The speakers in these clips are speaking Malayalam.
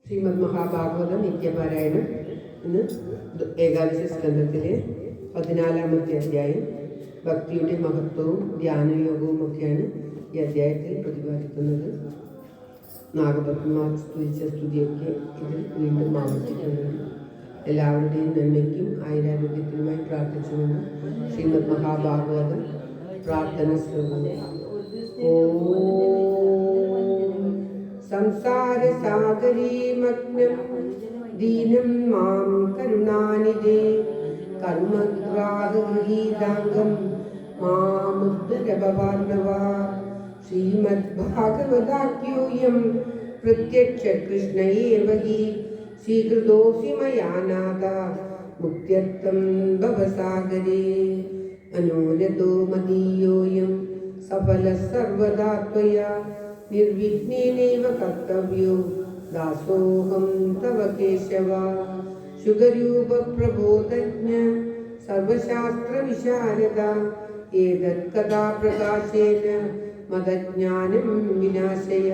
ശ്രീമദ് മഹാഭാഗവത നിത്യപാരായണം ഇന്ന് ഏകാദശ സ്കന്ധത്തിലെ 14-ാമത്തെ അധ്യായം. ഭക്തിയുടെ മഹത്വവും ധ്യാനയോഗവും ഒക്കെയാണ് ഈ അധ്യായത്തിൽ പ്രതിപാദിക്കുന്നത്. നാഗപത്മാർ സ്തുതിച്ച സ്തുതിയൊക്കെ ഇതിൽ വീണ്ടും ആവർത്തിക്കുന്നുണ്ട്. എല്ലാവരുടെയും നന്മയ്ക്കും ആയുരാരോഗ്യത്തിനുമായി പ്രാർത്ഥിച്ചുകൊണ്ട് ശ്രീമദ് മഹാഭാഗവത പ്രാർത്ഥന ശ്ലോകം. സംസാര സാഗരീ മഗ്നം ദീനം മാം കരുണാനിധേ കർമ്മഗ്രാഹഗൃഹീതാംഗം മാമുദ്ധരഭവാർണവ. ശ്രീമദ് ഭാഗവതാഖ്യോയം പ്രത്യക്ഷ കൃഷ്ണ ഏവ ഹി സ്വീകൃതോऽസി മയാ നാഥ മുക്ത്യർത്ഥം ഭവസാഗരേ. മനോരഥോ മദീയോऽയം സഫലഃ സർവദാ ത്വയാ നിർവിഘ്നേനൈവ കർത്തവ്യോ ദാസോഹം തവ കേശവ. ശുഗരൂപ പ്രബോധജ്ഞ സർവശാസ്ത്ര വിശാരദ ഏതത് കഥാ പ്രകാശേന മദജ്ഞാനം വിനാശയ.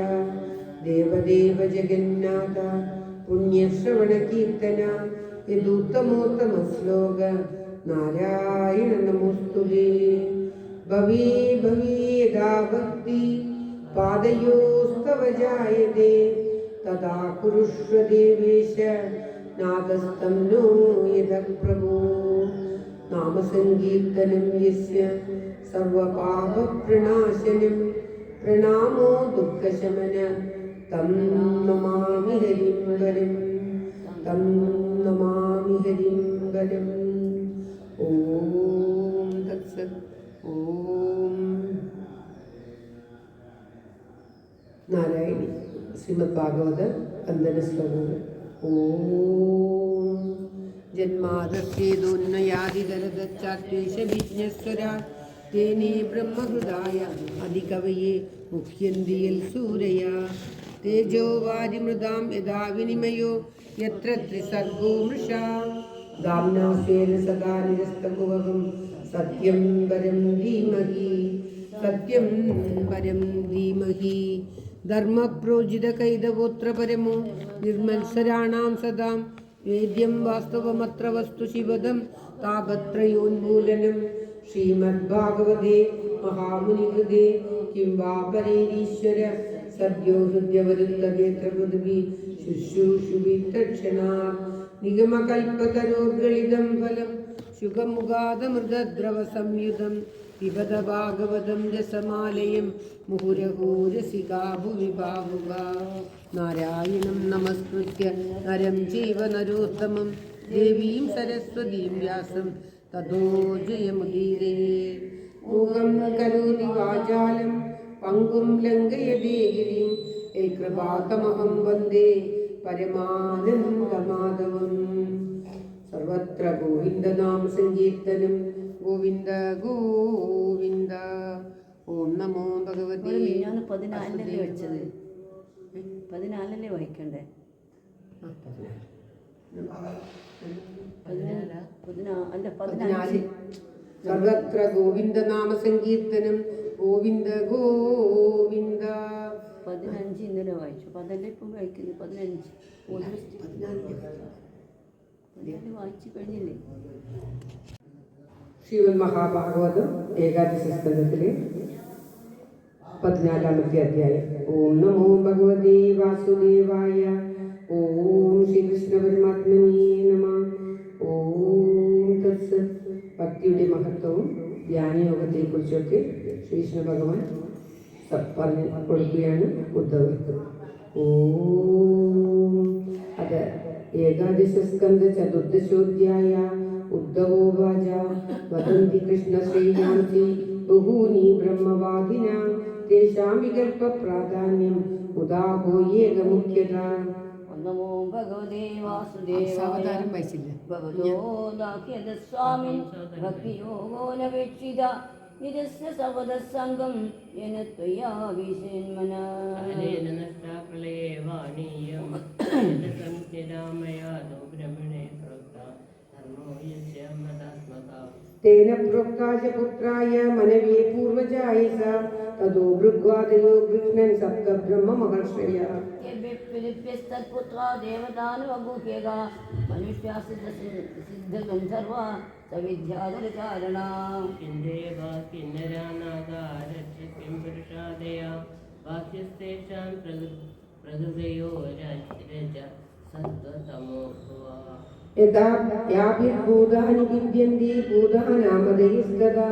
ദേവദേവ ജഗന്നാഥ പുണ്യശ്രവണ കീർത്തന യദുത്തമോത്തമ ശ്ലോക നാരായണ നമോസ്തുതേ. ഭവേ ഭവേ യദാ ഭക്തി പാദയോസ്തവ ജായതേ തദാ കുരുഷ്വ ദേവേശ നാദസ്തം നോ യദഃ പ്രഭോ. നാമസങ്കീർത്തനം യസ്യ സർവപാപപ്രണാശനം പ്രണാമോ ദുഃഖശമന തം നമാമി ഹരിം വരം തം നമാമി ഹരിം വരം. ഓം തത്സത്. ഓം നാരായണി. ശ്രീമദ് ഭാഗവത വന്ദന ശ്ലോകങ്ങൾ. ഓം ജന്മാദസ്യേതോന്നയാദിതരദച്ചാത്വേഷവിജ്ഞസ്വരാ തേനേ ബ്രഹ്മഹൃദായ അധികവയെ മുഹ്യന്തിയൽ സൂരയാ. തേജോ വാരിമൃതാം യഥാ വിനിമയോ യത്ര ത്രിസർഗോ മൃഷാ. ധാമ്നാ സ്വേന സദാ നിരസ്തകുവഹം സത്യം പരം ധീമഹി സത്യം പരം ധീമഹി. ധർമ്മപ്രോജിത കൈതവോത്ര പരമോ നിർമത്സരാണാം സദാം വേദ്യം വാസ്തവമത്ര വസ്തു ശിവദം താപത്രയോന്മൂലനം. ശ്രീമദ് ഭാഗവതേ മഹാമുനികൃതേ കിം വാ പരേരീശ്വര സദ്യോ ഹൃദ്യവരുത്തദേത്ര പൃഥിവി ശുശ്രൂഷുവി തക്ഷണാത്. നിഗമകൽപ്പതരോർഗളിതം ഫലം ശുഖമുഖാദമൃതദ്രവ സംയുതം പിബത ഭാഗവതം രസമാലയം മുഹുരഹോ രസികാ ഭുവി ഭാവുകാ. നാരായണം നമസ്കൃത്യ നരം ചൈവ നരോത്തമം ദേവീം സരസ്വതീം വ്യാസം തതോ ജയമുദീരയേത്. മൂകം കരോതി വാചാലം പങ്കും ലംഘയതേ ഗിരിം യത്കൃപാതമഹം വന്ദേ പരമാനന്ദമാധവം. സർവത്ര ഗോവിന്ദനാമ സങ്കീർത്തനം. ഗോവിന്ദ ഗോവിന്ദ. ഓം നമോ ഭഗവതി. 14 വെച്ചത് 14 വായിക്കണ്ടേ? സർവത്ര ഗോവിന്ദനാമ സങ്കീർത്തനം. ഗോവിന്ദ ഗോവിന്ദ. 15 ഇന്നലെ വായിച്ചു. 14 ഇപ്പം വായിക്കുന്നു. 15 വായിച്ചു കഴിഞ്ഞില്ലേ? ശ്രീമദ് മഹാഭാഗവതം ഏകാദശ സ്കന്ധത്തിലെ 14-ാമത്തെ അധ്യായം. ഓം നമോ ഭഗവതേ വാസുദേവായ. ഓം ശ്രീകൃഷ്ണ പരമാത്മനേ നമഃ. ഓം തത്സത്. ഭക്തിയുടെ മഹത്വവും ധ്യാനയോഗത്തെക്കുറിച്ചൊക്കെ ശ്രീകൃഷ്ണ ഭഗവാൻ പറഞ്ഞു കൊടുക്കുകയാണ് ഉദ്ധവർക്ക്. ഓം അത് ഏകാദശ സ്കന്ധ ചതുർദശോധ്യായ. ഉദ്ധവോവാച വദന്തി കൃഷ്ണശ്രേയാംസി ബഹൂനി ബ്രഹ്മവാദിനാം തേഷാം വികൽപ്പ പ്രാധാന്യം ഉദാഹോ ഏകമുഖ്യത. നമോ ഭഗവതേ വാസുദേവായ. ഭഗവതോ ദാഖ്യദസ്വാമിൻ ഭക്തിയോഗോ നവേക്ഷിത നിരസ്യ സവദസംഗം യേന ത്വയാ വിശേന്മനാ. അനേന നഷ്ടാ പ്രളയേ വാണീയം സംഖ്യരാമയാദോ ബ്രഹ്മണേ പ്രോക്താ ധർമ്മോ യസ്യ മദാസ്മതാ. തേന പ്രോക്താച പുത്രായ മനവേ പൂർവജായ സ തതോ ഭൃഗ്വാദയോ കൃഷ്ണൻ സപ്ത ബ്രഹ്മ മഹർഷയ. पिलिप्यस्तत्पुत्रा देवदानवगुह्यगा मनुष्यासिद्धगन्धर्वा सविद्याधरचारणा किन्देवा किन्नरानागारक्ष किं पुरुषादया वाक्यस्तेषां प्रकृतयो रज सत्त्वतमो भुवा यदा याभिर्भूतानि विद्यन्ते भूतानामदयस्तदा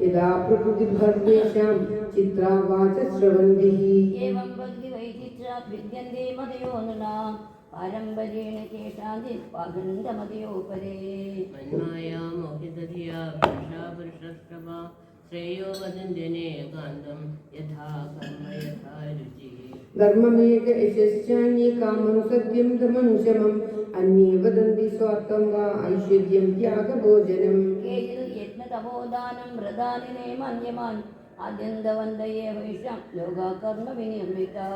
यदा प्रकृतिभर्वेषां चित्रावाच श्रवन्ति एवं भक्तिवैचित्र्या भिद्यन्ते मदयो नृणा पारम्पर्येण केषाञ्चित्पाखण्डमदयोपरे मन्माया मोहितधिया पुरुषा पुरुषस्तवा श्रेयो वदन्त्यनेकान्तं यथा कर्म यथा रुचिः धर्ममेक यशश्चान्ये कामं सत्यं दमं शमम् अन्ये वदन्ति स्वार्थं वा ऐश्वर्यं त्यागभोजनम् केचित् यज्ञतपोदानं व्रतानि मन्यमान् आद्यन्तवन्त एव विषं योगा कर्म विनिर्मिता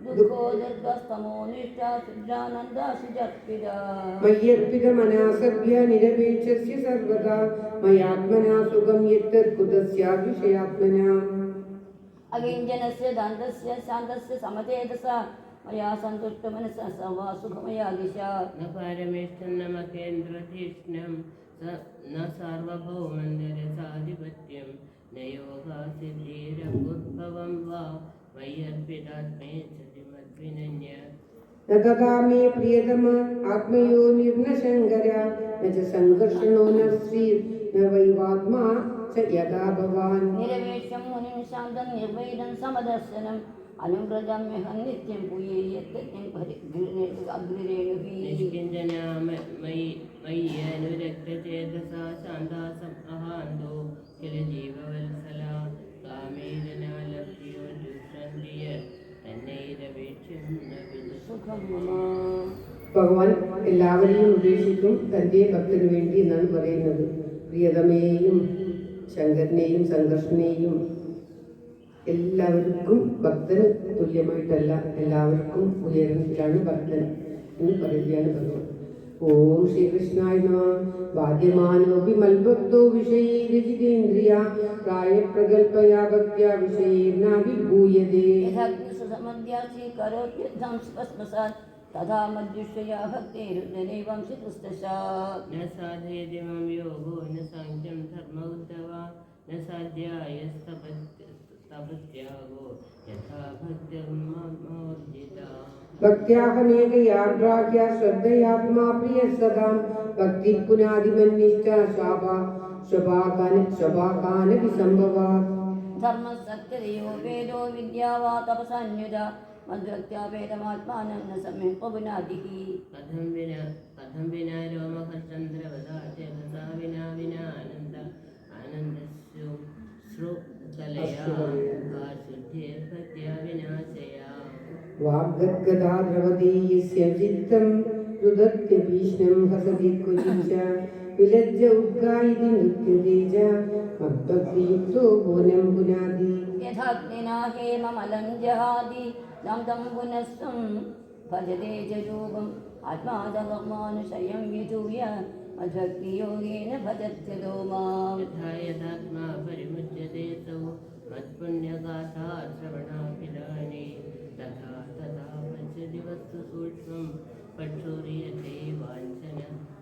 दुःखो दुर्गस्तमो निष्ठा शुद्धानन्दाशुजर्पिता मय्यर्पितमनासभ्य निरपेक्षस्य सर्वदा मयात्मना सुखं यत्तत् कुतस्याविषयात्मना अकिञ्चनस्य दान्तस्य शान्तस्य समचेतसा मया सन्तुष्टमनसा सर्वा सुखमया दिशा न पारमेष्ठं न महेन्द्रधिष्णं न सार्वभौमन्दरसाधिपत्यं न योगासिद्धिरभुद्भवं वा मय्यर्पितात्मेच्छति मद्विनन्य न तथा मे प्रियतम आत्मयो निर्न शङ्कर न च सङ्कर्षणो न श्रीर् न वैवात्मा च यदा भवान् निरवेशं मुनिं शान्तं निर्वैरं समदर्शनम् अनुव्रजम्यहं नित्यं पूये यत्कृत्यं अग्निरेणुभिः निष्किञ्चना मय्यनुरक्तचेतसा शान्ता अहान्तो किल जीववत्सला कामेरनालप्रियो जुषन्ति तन्नैरवेक्ष्यं न സുഖം മമ. ഭഗവാൻ എല്ലാവരെയും ഉപേക്ഷിക്കും തൻ്റെ ഭക്തന് വേണ്ടി എന്നാണ് പറയുന്നത്. പ്രിയതമയെയും ശങ്കരനെയും സംഘർഷനെയും എല്ലാവർക്കും ഭക്തന് തുല്യമായിട്ടല്ല, എല്ലാവർക്കും ഉയരത്തിലാണ് ഭക്തൻ എന്ന് പറയുകയാണ് ഭഗവാൻ. ഓം ശ്രീകൃഷ്ണായ നമഃ. ബാധ്യമാനോപി മൽഭക്തോ വിഷയൈരജിതേന്ദ്രിയ പ്രായപ്രഗൽഭയാ ഭക്ത്യാ വിഷയേർനാഭിഭൂയതേ യഥാഗ്നിസുസമദ്യാസി കരോത്യുദ്ധം സ്പസ്മസാത് തഥാ മദ്യുഷയാ ഭക്തിരുദ്ധനൈവം സിതുസ്തശാത് न साधयति मम योगो न साङ्ख्यं धर्म उद्धव न साध्यायस्तपत्यागो यथा भक्तिर्ममोर्जिता ഭക്ത്യാഹമേകയാഗ്രാഹ്യ ശ്രദ്ധയാത്മാ പ്രിയ സദാം ഭക്തി പുനാദിമന്നിഷ്ഠ ശോഭാകാനപി സംഭവാത് ധർമ്മസത്യതയോ വേദോ വിദ്യാവാ തപസന്യുത മദ്ഭക്ത്യാ വേദമാത്മാനം ന സമ്യക് പുനാദിഃ कथं विना रोमहश्चन्द्रवदाचेतसा विना आनन्दश्रुकलया का शुद्धिर्भक्त्या विनाशया वाग्गद्गदा द्रवति यस्य चित्तं रुदत्यभीष्णं हसति क्वचिच्च विलज्ज उद्गायति नृत्यते च मद्भक्तियुक्तो भुवनं पुनाति यथाग्निना हेममलं जहाति तं तं पुनस्त्वं भजते च रूपम् आत्मादकर्मानुशयं विधूय मद्भक्तियोगेन भजत्यतो माम् यथा यथात्मा परिमुच्यते सौ मत्पुण्यगाथा श्रवणाभिधाने तथा तथा पश्यति वस्तु सूक्ष्मं पक्षुर्यते वाञ्छन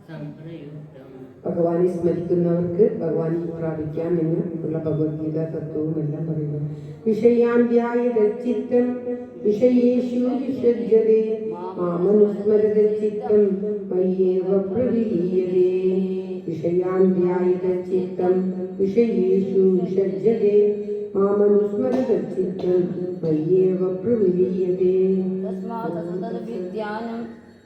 संप्रयुक्तम् ഭഗവാനെ സ്മരിക്കുന്നവർക്ക് ഭഗവാനെ പ്രാപിക്കാം എന്നുള്ള ഭഗവത്ഗീത തത്വവും എല്ലാം പറയുന്നു. വിഷയാന്ധ്യായതച്ചിത്തം വിഷയേഷു വിസജ്ജതേ മാമനുസ്മരതച്ചിത്തം മയ്യേവ പ്രവിലീയതേ വിഷയാന്ധ്യായതച്ചിത്തം വിഷയേഷു വിസജ്ജതേ മാമനുസ്മരതച്ചിത്തം മയ്യേവ പ്രവിലീയതേ तस्मात् सततविद्यानं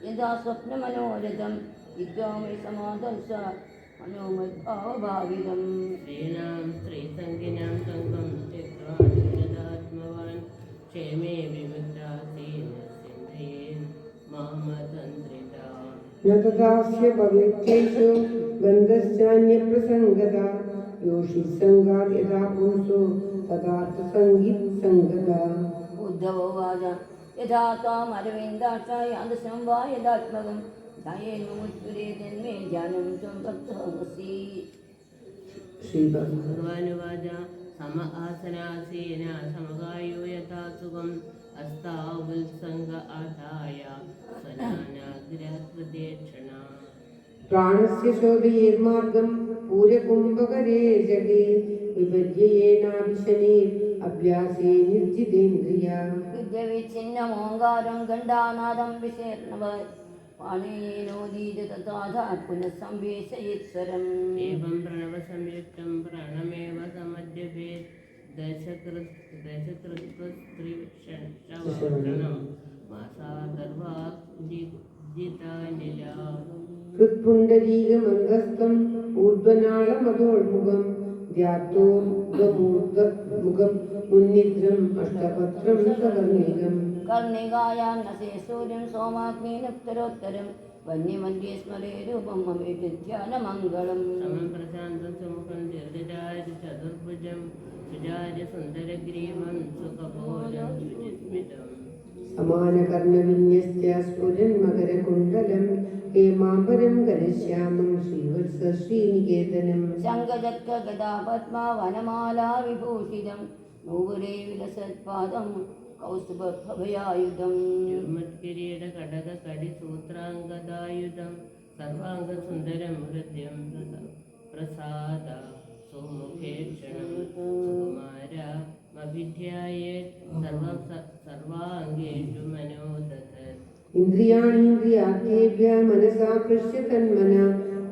यदा स्वप्नमनोरथं विद्वामि समादर्श मनोमद्भावभावितम् स्त्रीणां स्त्रीसङ्गिनां सङ्गं त्यक्त्वा नित्यदात्मवान् क्षेमे विमुक्तासीन सिद्धयेन् मामतन्त्रिता न तथास्य भवेत्तेषु बन्धश्चान्यप्रसङ्गता योषि सङ्गात् यथा पुंसो तथार्थसङ्गीतसङ्गता उद्धवोवाच यथा त्वाम् अरविन्दाक्षायादशं वा यदात्मकं ध्यायेन मुच्युरे तन्मे ज्ञानं त्वं भक्तोऽसि श्रीभगवान् भगवानुवाच सम आसनासीन समगायो यथा सुखं अस्तावुत्सङ्ग आदाय स्वनानाग्रहप्रदक्षिणा प्राणस्य शोभयेर्मार्गं पूर्यकुम्भकरे जगे विभज्येनाभिशने अभ्यासे निर्जितेन्द्रिया विद्यविच्छिन्नमोङ्गारं गण्डानादं विशेर्णव पाणिनीनोदीत तथाधात् पुनः संवेशयेत्स्वरम् एवं प्रणवसंयुक्तं प्राणमेव समद्यपेत् दशकृत्वस्त्रिश्रवणं मासा गर्भाजितानिला हृत्पुण्डरीकमङ्गस्थम् ऊर्ध्वनाळमधोन्मुखं ध्यात्तोर्ध्वमुखं मुन्निद्रम् अष्टपत्रं सवर्णिकम् कर्णिकायान्नसे सूर्यं सोमाग्निनुत्तरोत्तरं वन्यमध्ये स्मरे रूपं ममेति ध्यानमङ्गलम् समं प्रशान्तं सुमुखं दीर्घचार्य चतुर्भुजं सुजार्य सुन्दरग्रीवं सुखभोजं सुचिस्मितम् समानकर्णविन्यस्य स्फुरन्मकरकुण्डलं हेमाम्बरं घनश्यामं श्रीवत्स श्रीनिकेतनं शङ्खचक्र गदा पद्मा वनमाला विभूषितं नूपुरे विलसत्पादं कौस्तुभभयायुधम् युग्मत्किरीटकडगकडिसूत्राङ्गदायुधं सर्वाङ्गसुन्दरं हृद्यं प्रसाद सुमुखे क्षणं सुकुमारमभिध्यायेत् सर्वाङ्गेषु मनोदधत् इन्द्रियाणीन्द्रियार्थेभ्यः मनसा पृश्य तन्मना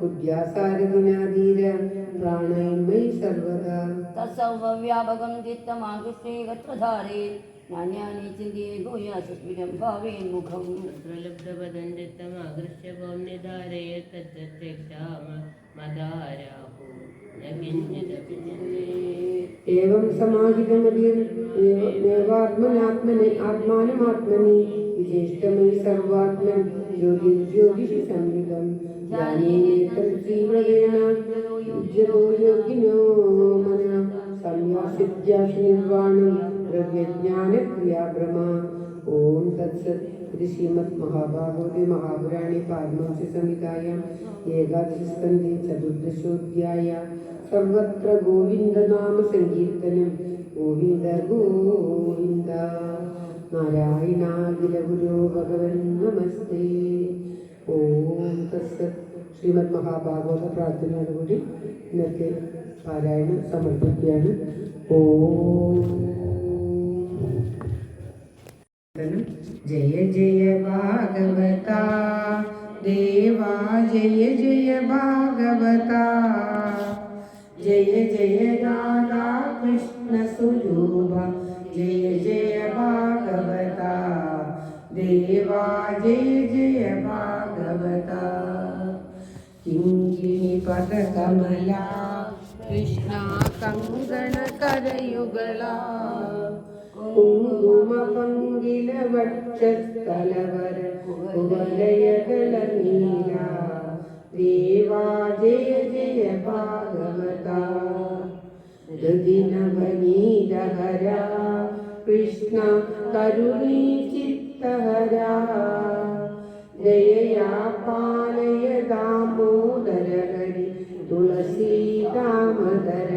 उद्यासारदिनाधीर प्राणैर्मयि सर्वदा तत्सर्वव्यापकं चित्तमाकृष्टे गत्रधारे नान्यानि चिन्त्ये भूयासस्मितं भावेन्मुखम् लब्धपदञ्चित्तमाकृष्य भौम्निधारयेत् तच्चक्षामदाराहो न किञ्चिदपि चिन्तयेत् एवं समाहितमतिर्मेवात्मनात्मनि आत्मानमात्मनि विशेषमयि सर्वात्मन् ज्योतिषि संविदं ध्यानेनेतं तीव्रेण युज्यतो योगिनो मनः संयासिद्यासि निर्वाणं द्रव्यज्ञानक्रियाभ्रमा ॐ तत्सत् इति श्रीमद्महाभागवते महापुराणे पारमहंस्य संहितायाम् एकादशस्कन्धे चतुर्दशोऽध्याय सर्वत्र गोविन्दनाम संकीर्तनं गोविन्द गोविन्द नारायणाखिलगुरो भगवन् नमस्ते ॐ तत्सत् ശ്രീമദ്മഹാഭാഗവത പ്രാർത്ഥനയോടുകൂടി ഇന്നത്തെ പാരായണം സമർപ്പിക്കുകയാണ്. ജയ ജയ ഭാഗവത ദേവാ ജയ ജയ ഭാഗവത ജയ ജയ രാധാ കൃഷ്ണ സ്വരൂപ ജയ ജയ ഭാഗവത ദേവാ ജയ ജയ ഭാഗവത കിങ്കിണി പദകമല കൃഷ്ണ കങ്കണ കരയുകള കുങ്കുമ പങ്കില വക്ഷസ്ഥലവര കുവലയകള നീല ദേവാ ജയ ജയ ഭാഗവത ഹൃദിനവനീതഹര കൃഷ്ണ കരുണീ ചിത്തഹര ജയയാ പാലയ ദാമോദര ഹരി തുളസീ ദാമോദര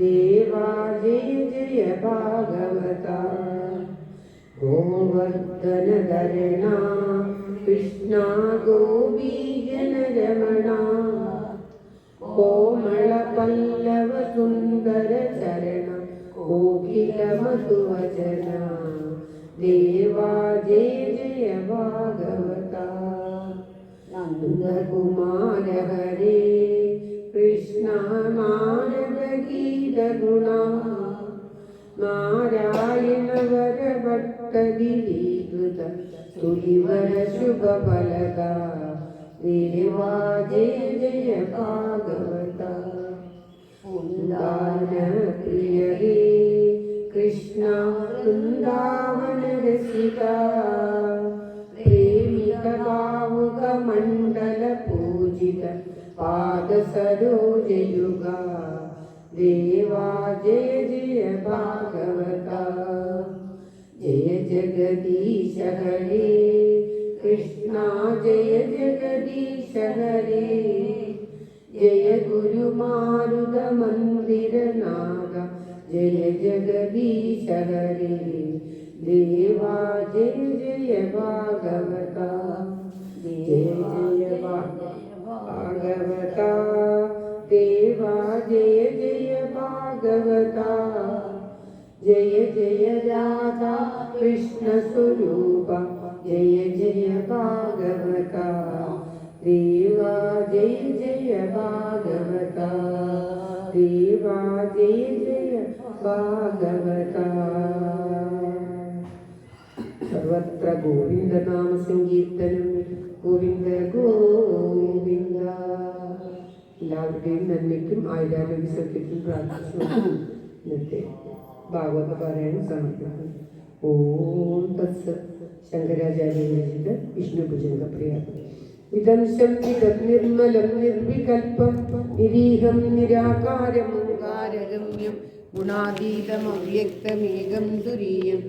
ദേവാ ജയ ജയ ഭാഗവത ഗോവർദ്ധനധരണ കൃഷ്ണ ഗോപീജനരമണ കോമള പല്ലവ സുന്ദര ചരണ കോകില മധുവചന ദേവാ ജയ ജയ ഭാഗവത നന്ദകുമാര ഹരേ കൃഷ്ണ നാരദ ഗീത ഗുണ നാരായണ വര ഭട്ടതിരീകൃത സ്തുതിവര ശുഭ ഫലദ ദേവാ ജയ ജയ ഭാഗവത വൃന്ദാവന പ്രിയ ഹേ കൃഷ്ണ വൃന്ദാവന രസിക പ്രേമിക ഭാവുക മണ്ഡല പൂജിത പാദ സരോജയുഗ ദേവാ ജയ ജയ ഭാഗവത ജയ ജഗദീശ ഹരേ കൃഷ്ണ ജയ ജഗദീശ ഹരേ ജയ ഗുരുമാരുത മന്ദിരനാഥ ജയ ജഗദീശ ഹരേ देवा जय जय भागवता जय जय भागवता देवा जय जय भागवता जय जय राधा कृष्ण स्वरूप जय जय भागवता देवा जय जय भागवता देवा जय जय भागवता। सर्वत्र गोविंद नाम संकीर्तനം गोविंद गोविंद. എല്ലാവരുടെയും നന്മയ്ക്കും ആയുരാരോഗ്യ സൗഖ്യത്തിനും പ്രാർത്ഥിച്ചു ഇന്നത്തെ ഭാഗവത പാരായണം സമർപ്പിക്കുന്നു. ഓം തത്സത്. ശങ്കരാചാര്യ രചിത വിഷ്ണു ഭുജംഗ പ്രയാഗം. ഇദം ശബ്ദിദം നിർമ്മലം നിർവികൽപം നിരീഹം നിരാകാരം ഓംകാരഗമ്യം ഗുണാതീതം അവ്യക്തമേകം തുരീയം